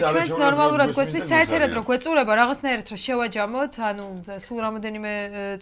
ჩვენს ნორმალურად გვესმის საერთოდ რო გვეწურება რაღაცნაირად რა შევაჯამოთ, ანუ სულ რამოდენიმე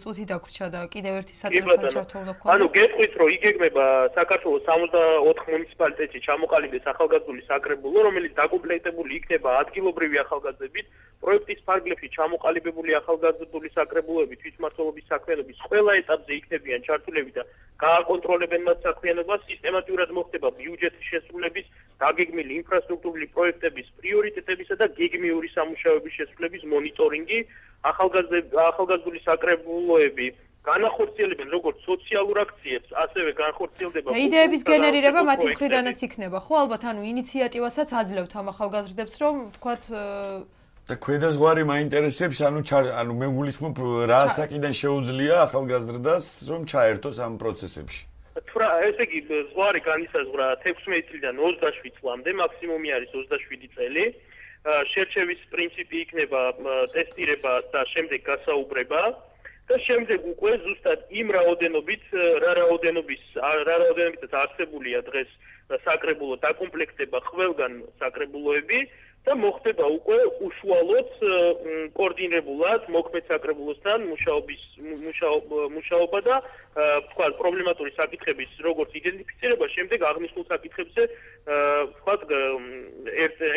წუთი დაგვრჩა და კიდევ ერთი სატელეფონო ჩართულობა გქონდა. ანუ გეტყვით რომ იგეგმება საქართველოს 64 მუნიციპალიტეტში ჩამოყალიბდეს ახალგაზრდული საკრებულო, რომელიც დაკომპლექტებული იქნება ადგილობრივი ახალგაზრდებით, პროექტის ფარგლებში ჩამოყალიბებული ახალგაზრდული საკრებულოები თვითმმართველობის საქმიანობის ყველა ეტაპზე იქნებიან ჩართულები და გააკონტროლებენ მათ საქმიანობას, სისტემატურად მოხდება ბიუჯეტის შესრულების, დაგეგმილი ინფრასტრუქტურული პროექტების პრიორიტეტებისა და გეგმიური სამუშაოების შესრულების მონიტორინგი, ახალგაზრდული საკრებულოები განახორციელებენ როგორც სოციალურ აქციებს, ასევე განხორციელდება იდეების გენერირება მათი მხრიდანაც იქნება, ხო ალბათ ანუ ინიციატივასაც აძლევთ ამ ახალგაზრდებს, რომ თქვათ და ქვედაზღვარი მაინტერესებს, ანუ მე გულისხმობ რა საკიდან შეუძლია ახალგაზრდას რომ ჩაერთოს ამ პროცესებში. ესე იგი, ზღვარი განისაზღვრა 16 წლიდან 27 წლამდე, მაქსიმუმი არის 27 წელი. შერჩევის პრინციპი იქნება ტესტირება და შემდეგ გასაუბრება და შემდეგ უკვე ზუსტად იმ რაოდენობით არსებულია დღეს საკრებულო დაკომპლექტება ყველგან საკრებულოები და მოხდება უკვე უშუალოდ კოორდინირებულად მოქმედ საკრებულოსთან მუშაობა და თქვა პრობლემატური საკითხების როგორც იდენტიფიცირება, შემდეგ აღნიშნულ საკითხებზე თქვა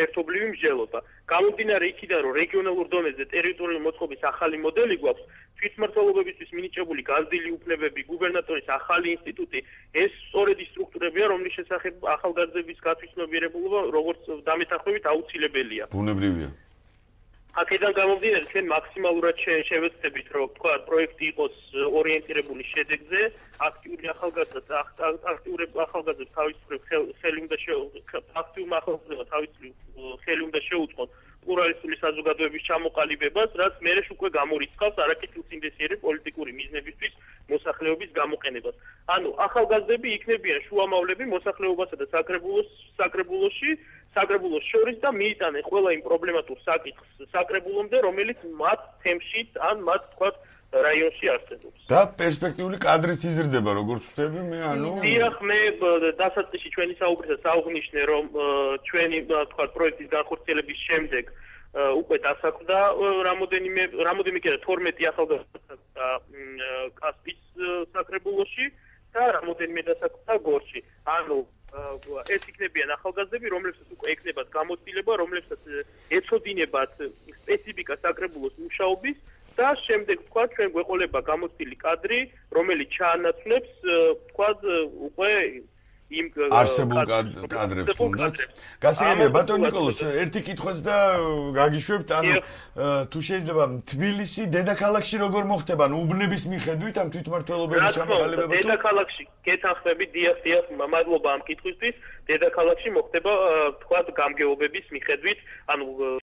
ერთობლივი მსჯელობა. გამომდინარე იქიდან, რომ რეგიონალურ დონეზე ტერიტორიული მოწყობის ახალი მოდელი გვაქვს, თვითმმართველობებისთვის მინიჭებული განცდილი უფლებები, გუბერნატორის ახალი ინსტიტუტი, ეს სწორედ ის სტრუქტურებია, რომლის შესახებ ახალგაზრდების გათვითცნობიერებულობა როგორც დამეთანხმებით აუცილებელია. ბუნებრივია. აქედან გამომდინარე, ჩვენ მაქსიმალურად შევეცდებით, რომ თქვა პროექტი იყოს ორიენტირებული შედეგზე, აქტიური ახალგაზრდებს თავისუფლად ხელი უნდა შეუწყონ პლურალისტური საზოგადოების ჩამოყალიბებას, რაც მერეშ უკვე გამორიცხავს არაკეთილსინდისიერი პოლიტიკური მიზნებისთვის მოსახლეობის გამოყენებას. ანუ ახალგაზრდები იქნებიან შუამავლები მოსახლეობასა და საკრებულოს შორის და მიიტანენ ყველა იმ პრობლემატურ საკითხს საკრებულომდე, რომელიც მათ თემში ან მათ თქვა რაიონში არსებობს. და პერსპექტიული კადრიც იზრდება, როგორც ვთქვი, მე დიახ, მე დასაწყისში ჩვენი საუბრისას აღვნიშნე, რომ ჩვენი თქვა პროექტის განხორციელების შემდეგ უკვე დასაქმდა რამოდენიმე კიდე 12 ახალგაზრდა კასპის საკრებულოში და რამოდენიმე დასაქმდა გორში. ანუ ეს იქნებიან ახალგაზრდები, რომლებსაც უკვე ექნებათ გამოცდილება, რომლებსაც ეცოდინებათ სპეციფიკა საკრებულოს მუშაობის და შემდეგ თქვა ჩვენ გვეყოლება გამოცდილი კადრი, რომელიც ჩაანაცვლებს თქვა უკვე იმ არსებულ კადრებს თუნდაც. გასაგებია ბატონ ნიკოლოზ, ერთი კითხვაც და გაგიშვებთ, ანუ თუ შეიძლება თბილისი დედაქალაქში როგორ მოხდება, ანუ უბნების მიხედვით ამ თვითმმართველობების ჩამოყალიბება თუ დედაქალაქში გეთანხმებით, დიახ, მადლობა ამ კითხვისთვის. დედაქალაქში მოხდება თქვა გამგეობების მიხედვით, ანუ